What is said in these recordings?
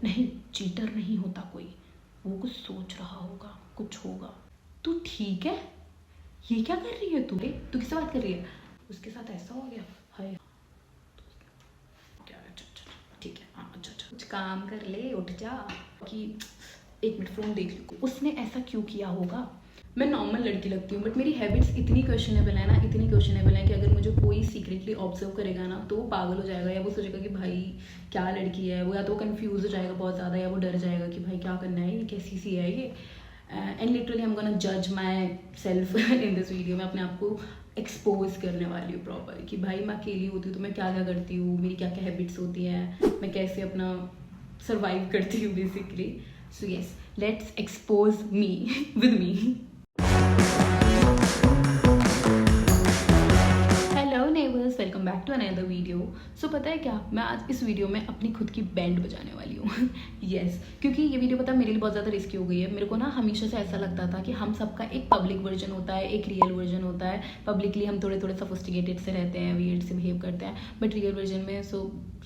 नहीं, चीटर नहीं होता कोई, वो कुछ सोच रहा होगा, कुछ होगा। तू ठीक है? ये क्या कर रही है तू? तू किससे बात कर रही है? उसके साथ ऐसा हो गया? हाय क्या? अच्छा ठीक है, हाँ अच्छा, कुछ काम कर ले, उठ जा कि 1 मिनट फ़ोन देख लो। उसने ऐसा क्यों किया होगा? मैं नॉर्मल लड़की लगती हूँ, बट मेरी हैबिट्स इतनी क्वेश्चनेबल है ना, इतनी क्वेश्चनेबल है कि अगर मुझे कोई सीक्रेटली ऑब्जर्व करेगा ना तो वो पागल हो जाएगा, या वो सोचेगा कि भाई क्या लड़की है वो, या तो वो कन्फ्यूज हो जाएगा बहुत ज़्यादा, या वो डर जाएगा कि भाई क्या करना है, ये कैसी सी है ये। And literally I am gonna जज myself in this video. मैं अपने आप को एक्सपोज करने वाली हूँ प्रॉपर कि भाई मैं अकेली होती हूँ तो मैं क्या क्या करती हूँ, मेरी क्या क्या हैबिट्स होती हैं, मैं कैसे अपना सर्वाइव करती हूँ basically. So yes, let's expose me with me. Hello neighbours, welcome back to another video. So पता है क्या, मैं आज इस वीडियो में अपनी खुद की बैंड बजाने वाली हूँ। यस, क्योंकि ये वीडियो पता है मेरे लिए बहुत ज़्यादा रिस्की हो गई है। मेरे को ना हमेशा से ऐसा लगता था कि हम सबका एक पब्लिक वर्जन होता है, एक रियल वर्जन होता है। पब्लिकली हम थोड़े थोड़े सोफिस्टिकेटेड से रहते हैं, वियर्ड से बिहेव करते हैं, बट रियल वर्जन में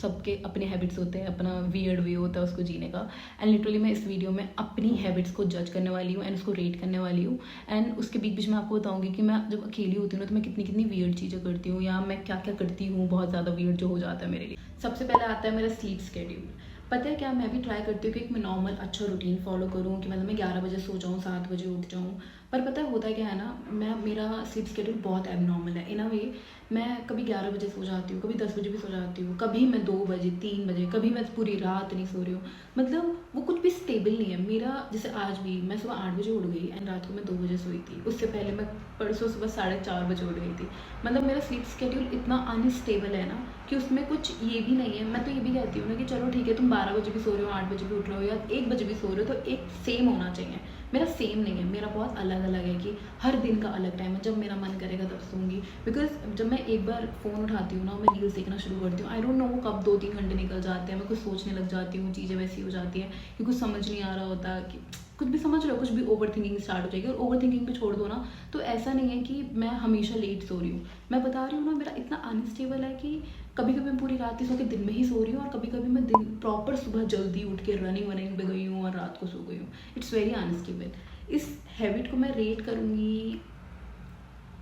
सबके अपने हैबिट्स होते हैं, अपना वियर्ड वे होता है उसको जीने का। एंड लिटरली मैं इस वीडियो में अपनी हैबिट्स को जज करने वाली हूँ एंड उसको रेट करने वाली हूँ। एंड उसके बीच बीच में आपको बताऊँगी कि मैं जब अकेली होती हूँ ना तो मैं कितनी कितनी वियर्ड चीज़ें करती हूँ, या मैं क्या क्या करती हूँ बहुत ज़्यादा वियर्ड जो हो जाता है मेरे लिए। सबसे पहले आता है मेरा स्लीप स्केड्यूल। पता है क्या, मैं भी ट्राई करती हूँ कि एक मैं नॉर्मल अच्छा रूटीन फॉलो करूँ, कि मतलब मैं 11 बजे सो जाऊँ, 7 बजे उठ जाऊँ। पर पता है होता क्या है ना, मेरा स्लीप स्केड्यूल बहुत एबनॉर्मल है इन अ वे। मैं कभी 11 बजे सो जाती हूँ, कभी 10 बजे भी सो जाती हूँ, कभी मैं 2 बजे 3 बजे, कभी मैं पूरी रात नहीं सो रही हूँ। मतलब वो कुछ भी स्टेबल नहीं है मेरा। जैसे आज भी मैं सुबह 8 बजे उठ गई एंड रात को मैं 2 बजे सोई थी। उससे पहले मैं परसों सुबह 4:30 बजे उठ गई थी। मतलब मेरा स्लीप स्केड्यूल इतना अनस्टेबल है ना कि उसमें कुछ ये भी नहीं है। मैं तो ये भी कहती हूँ ना कि चलो ठीक है, तुम 12 बजे भी सो रहे हो, 8 बजे भी उठ रहे हो, या 1 बजे भी सो रहे हो, तो एक सेम होना चाहिए। मेरा सेम नहीं है, मेरा बहुत अलग अलग है कि हर दिन का अलग टाइम है। जब मेरा मन करेगा तब सोऊंगी, बिकॉज जब मैं एक बार फ़ोन उठाती हूँ ना, मैं रील्स देखना शुरू करती हूँ, आई डोंट नो वो कब 2-3 घंटे निकल जाते हैं। मैं कुछ सोचने लग जाती हूँ, चीज़ें वैसी हो जाती हैं कि कुछ समझ नहीं आ रहा होता, कि कुछ भी समझ रहे हो, कुछ भी ओवर थिंकिंग स्टार्ट हो जाएगी। और ओवर थिंकिंग भी छोड़ दो ना, तो ऐसा नहीं है कि मैं हमेशा लेट सो रही हूँ। मैं बता रही हूँ ना, मेरा इतना अनस्टेबल है कि कभी कभी मैं पूरी रात ही सो के दिन में ही सो रही हूँ, और कभी कभी मैं दिन प्रॉपर सुबह जल्दी उठ के रनिंग वनिंग पे गई हूँ और रात को सो गई हूँ। It's very unstable. इस हैबिट को मैं रेट करूँगी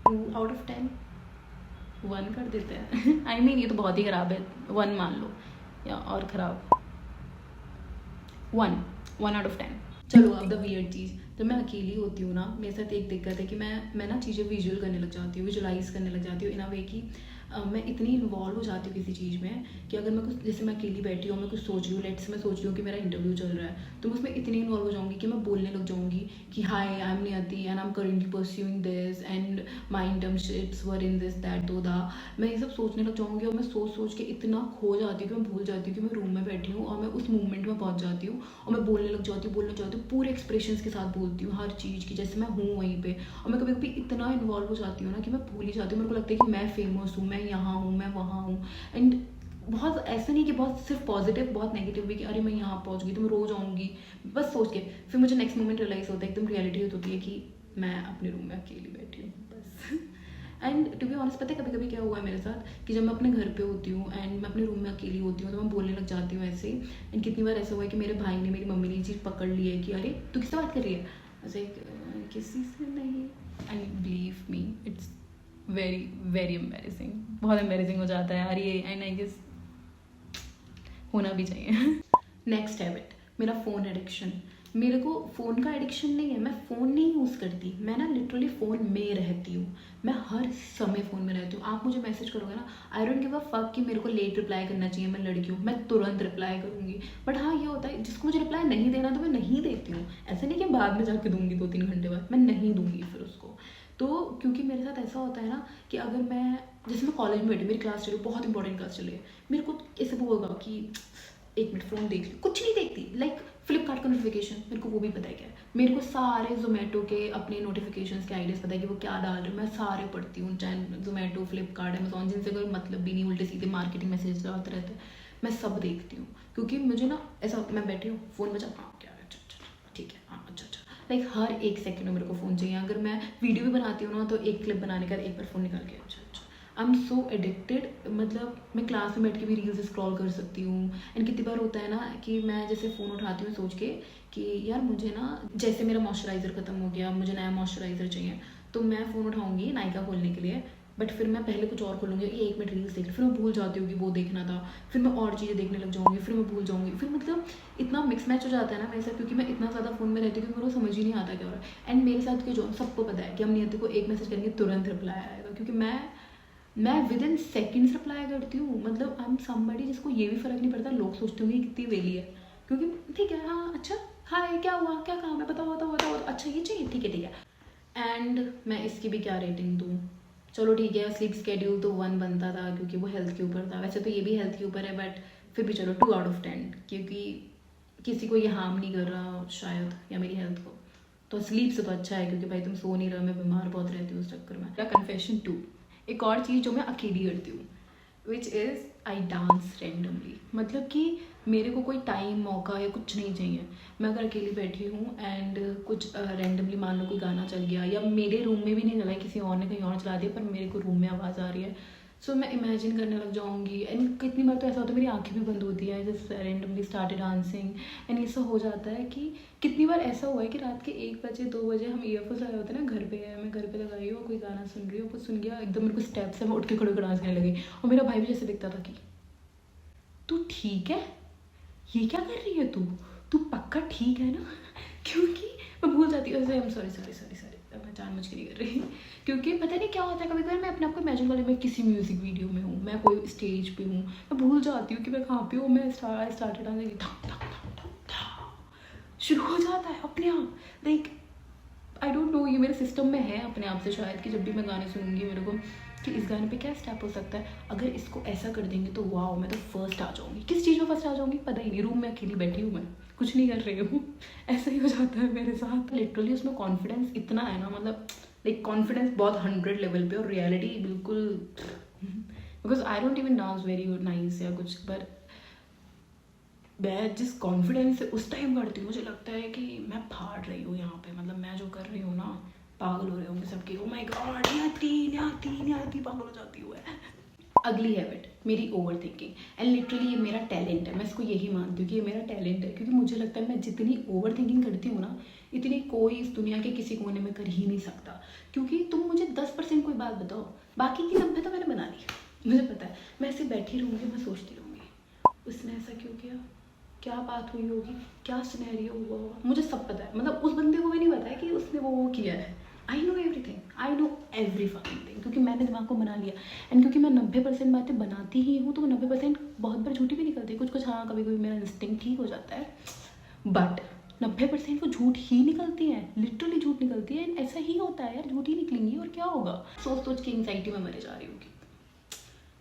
2/10। 1 कर देते हैं। आई मीन ये तो बहुत ही ख़राब है, 1 मान लो, या और ख़राब 1/10। चलो अब द वियर्ड चीज़, जब मैं अकेली होती हूँ ना, मेरे साथ एक दिक्कत है कि मैं ना चीज़ें विजुअल करने लग जाती हूँ, विजुलाइज करने लग जाती हूँ इन अ वे कि मैं इतनी इन्वॉल्व हो जाती हूँ किसी चीज़ में कि अगर मैं कुछ, जैसे मैं अकेली बैठी हूँ, मैं कुछ सोच रही हूँ, लेट्स मैं सोच रही हूँ कि मेरा इंटरव्यू चल रहा है, तो मैं उसमें इतनी इन्वॉल्व हो जाऊँगी कि मैं बोलने लग जाऊँगी कि हाय आई एम नियति and I am currently pursuing this and my internships were in this that दो दा। मैं ये सब सोचने लग जाऊँगी और मैं सोच के इतना खो जाती हूँ कि मैं भूल जाती हूँ कि मैं रूम में बैठी हूँ, और मैं उस मूवमेंट में पहुँच जाती हूँ और मैं बोलने लग जाती हूँ पूरे एक्सप्रेशंस के साथ बोलती हूँ हर चीज़ की, जैसे मैं हूँ वहीं पे। और मैं कभी कभी इतना इन्वॉल्व हो जाती हूँ ना कि मैं भूल ही जाती हूँ। मेरे को लगता है कि मैं फेमस हूँ, मैं यहाँ हूँ, मैं वहाँ हूँ। एंड बहुत ऐसा नहीं कि बहुत सिर्फ पॉजिटिव, बहुत नेगेटिव भी कि अरे मैं यहाँ पहुँच गई तो मैं रोज आऊँगी, बस सोच के फिर मुझे नेक्स्ट मोमेंट रियलाइज़ होता है, एकदम रियलिटी होती है कि मैं अपने रूम में अकेली बैठी हूँ बस। एंड टू बी ऑनेस्ट, पता है कभी कभी क्या हुआ है मेरे साथ कि जब मैं अपने घर पे होती हूँ एंड मैं अपने रूम में अकेली होती हूँ तो मैं बोलने लग जाती हूँ ऐसे। एंड कितनी बार ऐसा हुआ है कि मेरे भाई ने, मेरी मम्मी ने ये चीज़ पकड़ ली है कि अरे तू किससे बात कर रही है, ऐसे किसी से नहीं। And believe me, it's very very embarrassing, बहुत एम्बेरसिंग हो जाता है यार ये, एंड आई गेस होना भी चाहिए। नेक्स्ट हैबिट, मेरा फ़ोन एडिक्शन। मेरे को फ़ोन का एडिक्शन नहीं है, मैं फ़ोन नहीं यूज़ करती, मैं ना लिटरली फ़ोन में रहती हूँ। मैं हर समय फ़ोन में रहती हूँ। आप मुझे मैसेज करोगे ना, I don't give a fuck कि मेरे को लेट रिप्लाई करना चाहिए, मैं लड़की हूँ, मैं तुरंत रिप्लाई करूँगी। बट हाँ, ये होता है जिसको मुझे रिप्लाई नहीं देना तो मैं नहीं देती हूँ। ऐसा नहीं कि बाद में जाके दूँगी 2-3 घंटे बाद, मैं नहीं दूँगी फिर उसको। तो क्योंकि मेरे साथ ऐसा होता है ना कि अगर मैं, जैसे मैं कॉलेज में बैठी, मेरी क्लास चली, बहुत इंपॉर्टेंट क्लास चली है, मेरे को ऐसे वो होगा कि 1 मिनट फ़ोन देख लो, कुछ नहीं देखती। लाइक फ्लिपकार्ट का नोटिफिकेशन, मेरे को वो भी पता है क्या है। मेरे को सारे जोमेटो के अपने नोटिफिकेशंस के आईडीज़ पता है कि वो क्या डाल रहे हैं, मैं सारे पढ़ती हूँ, चाहे जोमेटो, फ्लिपकार्ट, अमेजोन, जिनसे कोई मतलब भी नहीं, उल्टे सीधे मार्केटिंग मैसेज आते रहते हैं, मैं सब देखती हूँ। क्योंकि मुझे ना ऐसा, मैं बैठी हूँ, फ़ोन बजा, हाँ क्या है, अच्छा अच्छा ठीक है, हाँ अच्छा अच्छा। लाइक हर 1 सेकंड में मेरे को फ़ोन चाहिए। अगर मैं वीडियो भी बनाती हूँ ना तो एक क्लिप बनाने का एक बार फ़ोन निकाल के, अच्छा अच्छा आई एम सो एडिक्टेड, मतलब मैं क्लास में बैठ के भी रील्स स्क्रॉल कर सकती हूँ। एंड कितनी बार होता है ना कि मैं जैसे फ़ोन उठाती हूँ सोच के कि यार मुझे ना, जैसे मेरा मॉइस्चराइज़र ख़त्म हो गया, मुझे नया मॉइस्चराइज़र चाहिए, तो मैं फ़ोन उठाऊँगी नायका खोलने के लिए, बट फिर मैं पहले कुछ और खोलूँगी, ये 1 मिनट रील्स देख, फिर मैं भूल जाती हूँ कि वो देखना था, फिर मैं और चीज़ें देखने लग जाऊँगी, फिर मैं भूल जाऊँगी, फिर मतलब इतना मिक्स मैच हो जाता है ना मेरे साथ, क्योंकि मैं इतना ज़्यादा फ़ोन में रहती हूँ कि मेरे को समझ ही नहीं आता क्या हो रहा है। एंड मेरे साथ के जो सबको पता है कि हम नियति को एक मैसेज करेंगे तुरंत रिप्लाई आएगा, क्योंकि मैं विद इन सेकेंड्स रिप्लाई करती हूँ। मतलब आई एम समबडी जिसको ये भी फ़र्क नहीं पड़ता लोग सोचते होंगे कितनी वेली है, क्योंकि ठीक है, हाँ अच्छा, हाय क्या हुआ, क्या काम है, बताओ बताओ बताओ, अच्छा ये चाहिए, ठीक है ठीक है। एंड मैं इसकी भी क्या रेटिंग दूँ? चलो ठीक है, स्लीप स्केड्यूल तो 1 बनता था क्योंकि वो हेल्थ के ऊपर था, वैसे तो ये भी हेल्थ के ऊपर है, बट फिर भी चलो 2 आउट ऑफ 10, क्योंकि किसी को ये हार्म नहीं कर रहा शायद, या मेरी हेल्थ को। तो स्लीप से तो अच्छा है, क्योंकि भाई तुम सो नहीं रहे हो, मैं बीमार बहुत रहती हूँ उस चक्कर में। कन्फेशन 2, एक और चीज़ जो मैं अकेली करती हूँ, which is I dance randomly. मतलब कि मेरे को कोई टाइम मौका या कुछ नहीं चाहिए, मैं अगर अकेली बैठी हूँ एंड कुछ रेंडमली मान लो कोई गाना चल गया, या मेरे रूम में भी नहीं चला है, किसी और ने कहीं और चला दिया, पर मेरे को रूम में आवाज़ आ रही है, सो मैं इमेजिन करने लग जाऊँगी। एंड कितनी बार तो ऐसा होता है मेरी आंखें भी बंद होती है, just randomly started dancing. And ऐसा हो जाता है कि कितनी बार ऐसा हुआ है कि रात के 1 बजे 2 बजे हम ईयरफोन्स लगाए होते हैं ना, घर पे है, मैं घर पे लगाई हूँ, कोई गाना सुन रही हूँ, कुछ सुन गया एकदम, मेरे को स्टेप्स है, मैं उठ के खड़े होकर डांस करने लगी, और मेरा भाई भी जैसे दिखता था कि तू ठीक है, ये क्या कर रही है तू पक्का ठीक है ना? क्योंकि मैं भूल जाती हूँ, I am sorry sorry sorry sorry, मैं जानबूझ के नहीं कर रही, क्योंकि पता नहीं क्या होता है, कभी कभी मैं अपने आप को इमेजिन कर, मैं किसी म्यूजिक वीडियो में हूँ, मैं कोई स्टेज पे हूँ, मैं भूल जाती हूँ कि मैं कहाँ पे हूँ, मैं स्टार्टेड डांसिंग, शुरू हो जाता है अपने आप, लाइक आई डोंट नो, ये मेरे सिस्टम में है अपने आप से शायद, कि जब भी मैं गाने सुनूंगी मेरे को कि इस गाने पे क्या स्टेप हो सकता है, अगर इसको ऐसा कर देंगे तो वाओ, मैं तो फर्स्ट आ जाऊँगी। किस चीज़ में फर्स्ट आ जाऊँगी पता ही नहीं, रूम में अकेली बैठी हूँ, मैं कुछ नहीं कर रही हूँ, ऐसा ही हो जाता है मेरे साथ। लिटरली उसमें कॉन्फिडेंस इतना है ना, मतलब लाइक कॉन्फिडेंस बहुत 100 लेवल पे, और रियलिटी बिल्कुल, because I don't even dance very nice या कुछ, पर मैं जिस कॉन्फिडेंस से उस टाइम करती हूँ, मुझे लगता है कि मैं फाड़ रही हूँ यहाँ पे, मतलब मैं जो कर रही हूँ ना, पागल हो रहे होंगे सबके, ओ माय गॉड न्याती पागल हो जाती हूँ। अगली हैबिट मेरी ओवर थिंकिंग, एंड लिटरली ये मेरा टैलेंट है, मैं इसको यही मानती हूँ कि ये मेरा टैलेंट है, क्योंकि मुझे लगता है मैं जितनी ओवर थिंकिंग करती हूँ ना, इतनी कोई इस दुनिया के किसी कोने में कर ही नहीं सकता। क्योंकि तुम मुझे 10% कोई बात बताओ, बाकी की 90 तो मैंने बना ली, मुझे पता है, मैं ऐसे बैठी रहूँगी, मैं सोचती रहूँगी उसने ऐसा क्यों किया, क्या बात हुई होगी, क्या सिनेरियो हुआ होगा, मुझे सब पता है, मतलब उस बंदे को भी नहीं पता है कि उसने वो किया है। I know everything, I know every fucking thing, क्योंकि मैंने दिमाग को बना लिया। एंड क्योंकि मैं 90% बातें बनाती ही हूँ, तो वो 90% बहुत बार झूठी भी निकलती है, कुछ कुछ हाँ, कभी कभी मेरा इंस्टिंक्ट ठीक हो जाता है, बट 90% वो झूठ ही निकलती है, लिटरली झूठ निकलती है। ऐसा ही होता है यार, झूठ ही निकलेंगी और क्या होगा। सोच सोच के एंग्जाइटी में मरे जा रही हूँ,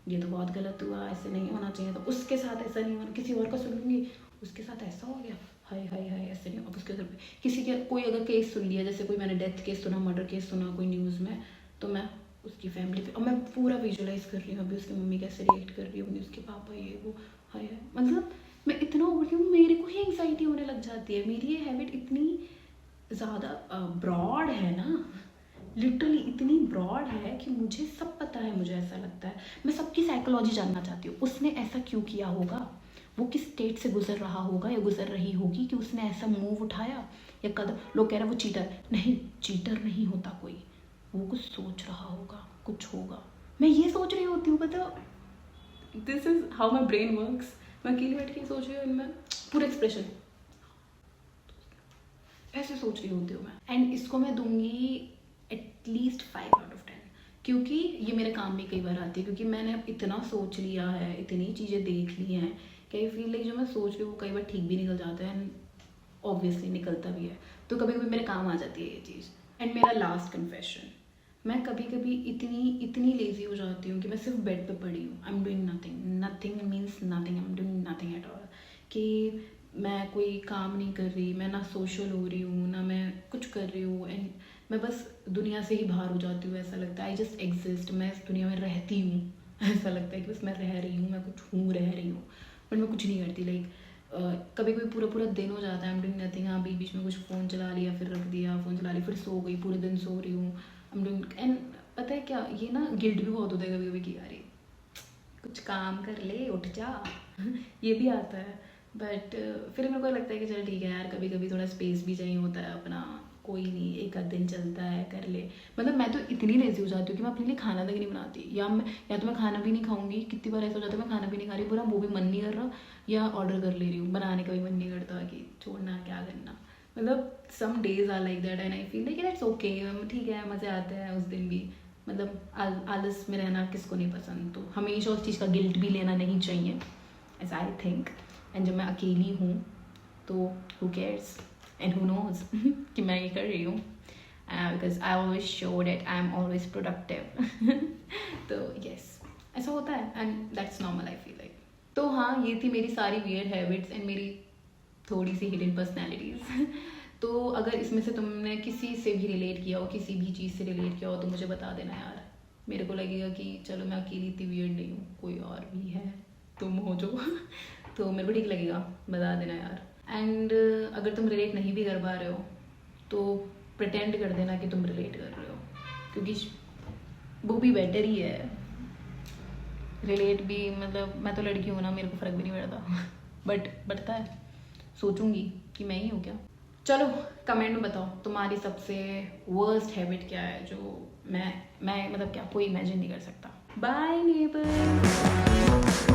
ये तो बहुत गलत हुआ, ऐसे नहीं होना चाहिए, तो उसके साथ ऐसा नहीं होना, किसी और का सुनूंगी, उसके साथ ऐसा हो गया, हाय हाय हाय, ऐसे नहीं। अब उसके घर पे किसी के कोई अगर केस सुन लिया, जैसे कोई मैंने डेथ केस सुना, मर्डर केस सुना कोई न्यूज़ में, तो मैं उसकी फैमिली पे, और मैं पूरा विजुअलाइज कर रही हूँ अभी उसकी मम्मी कैसे रिएक्ट कर रही होंगी, उसके पापा ये वो, हाय हाय, मतलब मैं इतना ओवर हूँ, मेरे को ही एंग्जाइटी होने लग जाती है। मेरी ये हैबिट इतनी ज़्यादा ब्रॉड है ना, लिटरली इतनी ब्रॉड है कि मुझे सब पता है, मुझे ऐसा लगता है मैं सबकी साइकोलॉजी जानना चाहती हूँ, उसने ऐसा क्यों किया होगा, वो किस स्टेट से गुजर रहा होगा या गुजर रही होगी कि उसने ऐसा मूव उठाया या कदम। लोग कह रहे हैं वो चीटर, नहीं चीटर नहीं होता कोई, वो कुछ सोच रहा होगा, कुछ होगा। मैं ये सोच रही होती हूँ, पता, this is how my brain works. मैं अकेले बैठ के सोच रही हूँ, इनमें पूरा एक्सप्रेशन ऐसे सोच रही होती हूँ मैं, एंड इसको मैं दूंगी एटलीस्ट 5 आउट ऑफ 10, क्योंकि ये मेरे काम में कई बार आती है, क्योंकि मैंने अब इतना सोच लिया है, इतनी चीज़ें देख ली हैं, कई फील लाइक जो मैं सोच रही हूँ वो कई बार ठीक भी निकल जाता है, एंड ऑब्वियसली निकलता भी है, तो कभी कभी मेरे काम आ जाती है ये चीज़। एंड मेरा लास्ट कन्फेशन, मैं कभी कभी इतनी लेजी हो जाती हूँ कि मैं सिर्फ बेड पे पड़ी हूँ, I am doing nothing means nothing, I am doing nothing at all, कि मैं कोई काम नहीं कर रही, मैं ना सोशल हो रही हूँ ना मैं कुछ कर रही हूँ, एंड मैं बस दुनिया से ही बाहर हो जाती हूँ, ऐसा लगता है आई जस्ट एग्जिस्ट, मैं इस दुनिया में रहती हूँ, ऐसा लगता है कि बस मैं रह रही हूँ, मैं कुछ हूँ, रह रही हूँ, बट मैं कुछ नहीं करती। लाइक कभी कभी पूरा पूरा दिन हो जाता है, आई एम डूइंग नथिंग, हाँ बीच बीच में कुछ फ़ोन चला लिया, फिर रख दिया, फ़ोन चला लिया, फिर सो गई, पूरे दिन सो रही हूँ, आई एम डूइंग, एंड पता है क्या, ये ना गिल्ट भी बहुत होता है कभी कभी कि यार कुछ काम कर ले, उठ जा ये भी आता है। बट फिर मेरे को लगता है कि चल ठीक है यार, कभी कभी थोड़ा स्पेस भी चाहिए होता है अपना, कोई नहीं, एक आध दिन चलता है, कर ले। मतलब मैं तो इतनी लेजी हो जाती हूँ कि मैं अपने लिए खाना तक नहीं बनाती, या तो मैं खाना भी नहीं खाऊंगी। कितनी बार ऐसा हो जाता है मैं खाना भी नहीं खा रही, पूरा वो भी मन नहीं कर रहा, या ऑर्डर कर ले रही हूँ, बनाने का भी मन नहीं करता कि छोड़ना क्या करना। मतलब some days are like that and I feel like it's okay, ठीक है, मज़े आते हैं उस दिन भी। मतलब आलस में रहना किसको नहीं पसंद, तो हमेशा उस चीज़ का गिल्ट भी लेना नहीं चाहिए, एज आई थिंक। एंड जब मैं अकेली हूँ तो who cares and who knows कि मैं ये कर रही हूँ, because I always show that I am always productive तो यस, ऐसा होता है and that's normal I feel like. तो हाँ, ये थी मेरी सारी वियर्ड हैबिट्स एंड मेरी थोड़ी सी हिडन पर्सनैलिटीज़ तो अगर इसमें से तुमने किसी से भी रिलेट किया हो, किसी भी चीज़ से रिलेट किया हो, तो मुझे बता देना यार। मेरे को लगेगा कि चलो मैं अकेली इतनी वियर्ड नहीं हूँ, कोई और भी है, तुम हो जो तो मेरे को ठीक लगेगा, बता देना यार। एंड अगर तुम रिलेट नहीं भी कर पा रहे हो तो प्रिटेंड कर देना कि तुम रिलेट कर रहे हो, क्योंकि वो भी बेटर ही है। रिलेट भी, मतलब मैं तो लड़की हूँ ना, मेरे को फ़र्क भी नहीं पड़ता बट पड़ता है, सोचूंगी कि मैं ही हूँ क्या। चलो कमेंट में बताओ तुम्हारी सबसे वर्स्ट हैबिट क्या है, जो मैं मतलब क्या कोई इमेजिन नहीं कर सकता। Bye neighbour.